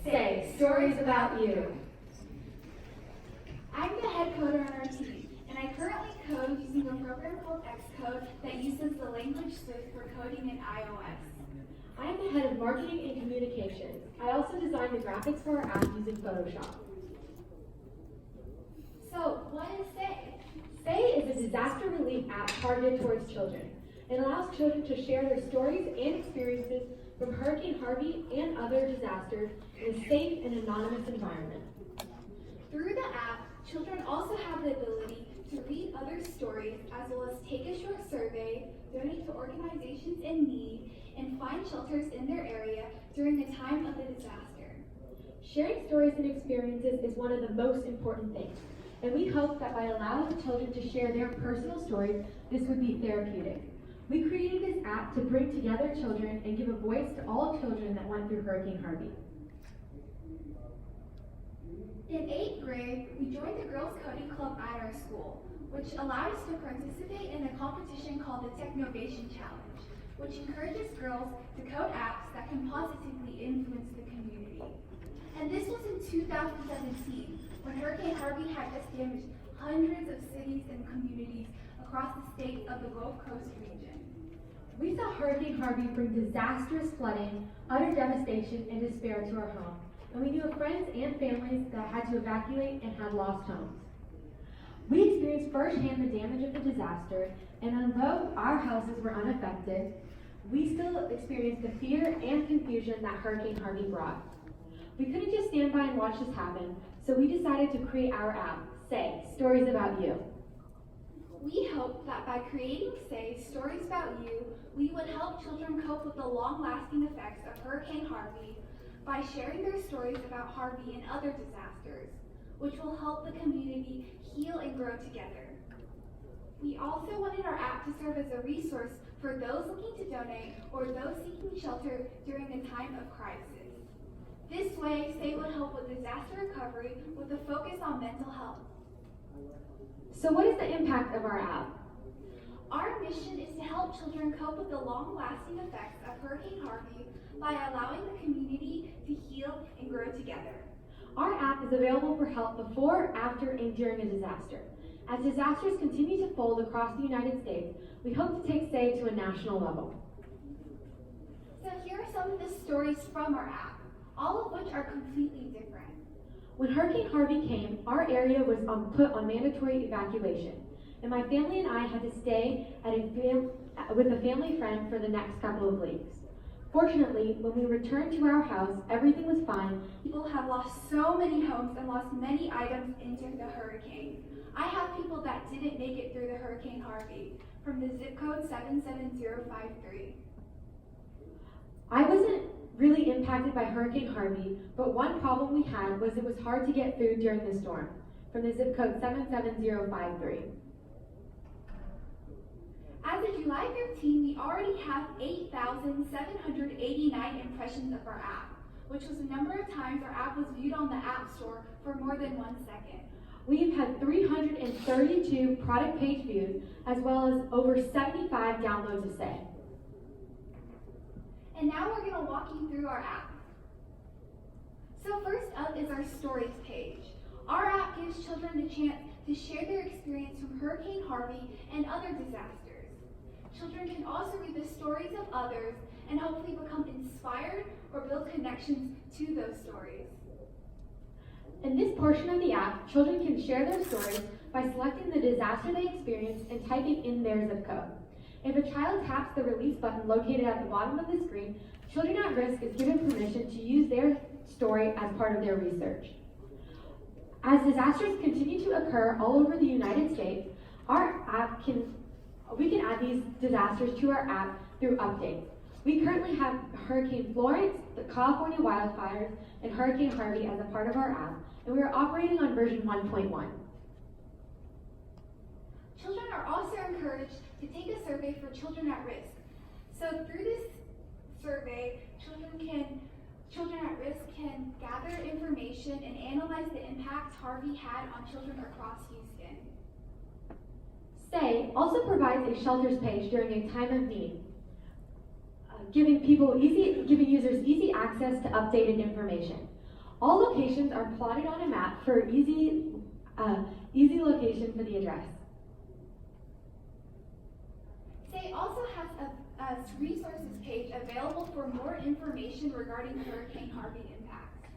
Say, stories about you. I'm the head coder on our team, and I currently code using a program called Xcode that uses the language Swift for coding in iOS. I am the head of marketing and communications. I also designed the graphics for our app using Photoshop. So, what is Say? Say is a disaster relief app targeted towards children. It allows children to share their stories and experiences from Hurricane Harvey and other disasters in a safe and anonymous environment. Through the app, children also have the ability to read other stories as well as take a short survey, donate to organizations in need, and find shelters in their area during a time of a disaster. Sharing stories and experiences is one of the most important things, and we hope that by allowing the children to share their personal stories, this would be therapeutic. We created this app to bring together children and give a voice to all children that went through Hurricane Harvey. In 8th grade, we joined the Girls Coding Club at our school, which allowed us to participate in a competition called the Technovation Challenge, which encourages girls to code apps that can positively influence the community. And this was in 2017, when Hurricane Harvey had just damaged hundreds of cities and communities across the state of the Gulf Coast region. We saw Hurricane Harvey bring disastrous flooding, utter devastation, and despair to our home. And we knew of friends and families that had to evacuate and had lost homes. We experienced firsthand the damage of the disaster, and although our houses were unaffected, we still experienced the fear and confusion that Hurricane Harvey brought. We couldn't just stand by and watch this happen, so we decided to create our app, Say, Stories About You. We hope that by creating Say, Stories About You, we would help children cope with the long-lasting effects of Hurricane Harvey by sharing their stories about Harvey and other disasters, which will help the community heal and grow together. We also wanted our app to serve as a resource for those looking to donate or those seeking shelter during a time of crisis. This way, Say would help with disaster recovery with a focus on mental health. So what is the impact of our app? Our mission is to help children cope with the long-lasting effects of Hurricane Harvey by allowing the community to heal and grow together. Our app is available for help before, after, and during a disaster. As disasters continue to fold across the United States, we hope to take Say to a national level. So here are some of the stories from our app, all of which are completely different. When Hurricane Harvey came, our area was put on mandatory evacuation, and my family and I had to stay with a family friend for the next couple of weeks. Fortunately, when we returned to our house, everything was fine. People have lost so many homes and lost many items into the hurricane. I have people that didn't make it through the Hurricane Harvey from the zip code 77053. I wasn't really impacted by Hurricane Harvey, but one problem we had was it was hard to get food during the storm from the zip code 77053. As of July 13, we already have 8,789 impressions of our app, which was the number of times our app was viewed on the App Store for more than 1 second. We've had 332 product page views, as well as over 75 downloads of Say. And now we're going to walk you through our app. So first up is our Stories page. Our app gives children the chance to share their experience from Hurricane Harvey and other disasters. Children can also read the stories of others and hopefully become inspired or build connections to those stories. In this portion of the app, children can share their stories by selecting the disaster they experienced and typing in their zip code. If a child taps the release button located at the bottom of the screen, Children at Risk is given permission to use their story as part of their research. As disasters continue to occur all over the United States, we can add these disasters to our app through updates. We currently have Hurricane Florence, the California wildfires, and Hurricane Harvey as a part of our app, and we are operating on version 1.1. Children are also encouraged to take a survey for children at risk. So through this survey, children at risk can gather information and analyze the impact Harvey had on children across Houston. Say also provides a shelters page during a time of need, giving users easy access to updated information. All locations are plotted on a map for easy location for the address. Say also has a resources page available for more information regarding Hurricane Harvey impacts.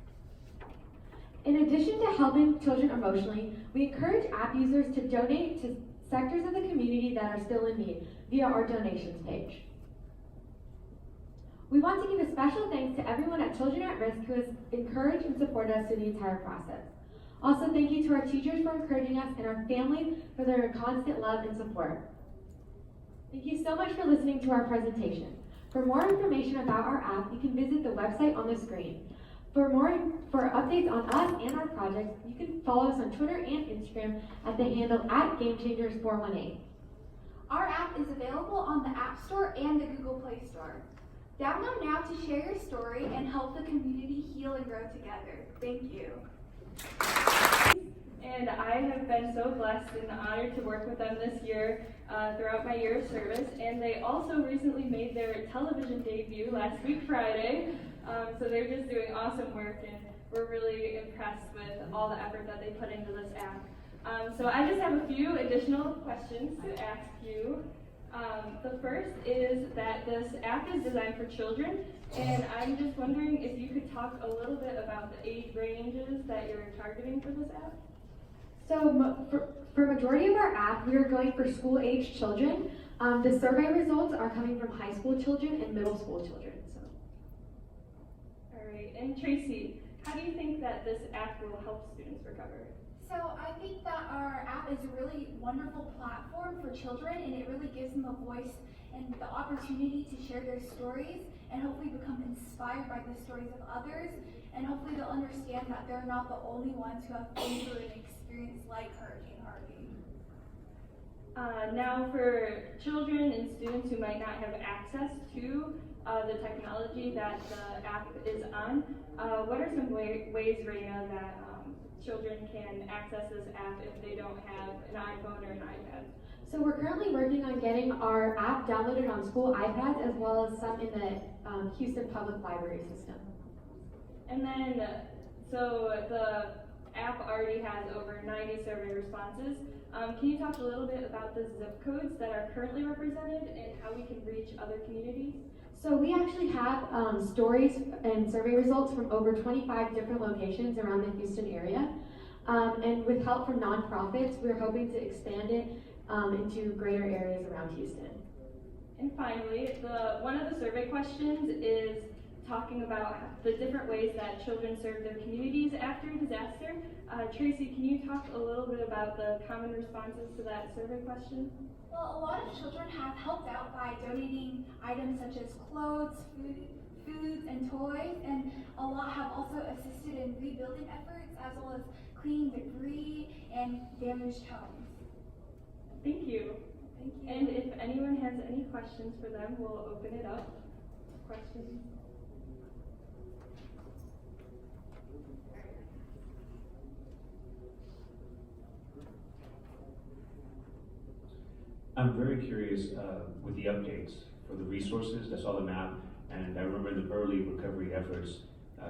In addition to helping children emotionally, we encourage app users to donate to sectors of the community that are still in need via our donations page. We want to give a special thanks to everyone at Children at Risk who has encouraged and supported us through the entire process. Also, thank you to our teachers for encouraging us and our families for their constant love and support. Thank you so much for listening to our presentation. For more information about our app, you can visit the website on the screen. For updates on us and our projects, you can follow us on Twitter and Instagram at the handle @GameChangers418. Our app is available on the App Store and the Google Play Store. Download now to share your story and help the community heal and grow together. Thank you. And I have been so blessed and honored to work with them this year throughout my year of service. And they also recently made their television debut last week Friday. So they're just doing awesome work, and we're really impressed with all the effort that they put into this app. So I just have a few additional questions to ask you. The first is that this app is designed for children, and I'm just wondering if you could talk a little bit about the age ranges that you're targeting for this app. So for majority of our app, we are going for school-age children. The survey results are coming from high school children and middle school children. So. All right, and Tracy, how do you think that this app will help students recover? So I think that our app is a really wonderful platform for children, and it really gives them a voice and the opportunity to share their stories and hopefully become inspired by the stories of others, and hopefully they'll understand that they're not the only ones who have been through an experience like Hurricane Harvey. Now for children and students who might not have access to the technology that the app is on, what are some ways, Raina, that children can access this app if they don't have an iPhone or an iPad? So we're currently working on getting our app downloaded on school iPads as well as some in the Houston Public Library system. And then, so the app already has over 90 survey responses. Can you talk a little bit about the zip codes that are currently represented and how we can reach other communities? So we actually have stories and survey results from over 25 different locations around the Houston area. And with help from nonprofits, we're hoping to expand it into greater areas around Houston. And finally, one of the survey questions is talking about the different ways that children serve their communities after a disaster. Tracy, can you talk a little bit about the common responses to that survey question? Well, a lot of children have helped out by donating items such as clothes, foods, and toys, and a lot have also assisted in rebuilding efforts as well as cleaning debris and damaged homes. Thank you. Thank you. And if anyone has any questions for them, we'll open it up. Questions? I'm very curious with the updates for the resources. I saw the map, and I remember the early recovery efforts,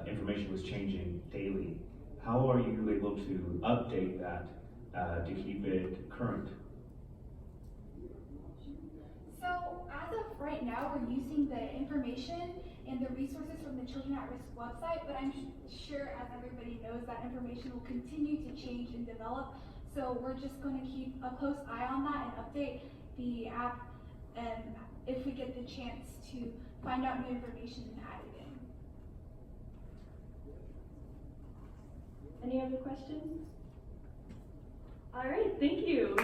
information was changing daily. How are you able to update that to keep it current? So as of right now, we're using the information and the resources from the Children at Risk website, but I'm sure, as everybody knows, that information will continue to change and develop. So we're just going to keep a close eye on that and update the app, and if we get the chance to find out new information and add it in. Any other questions? All right, thank you.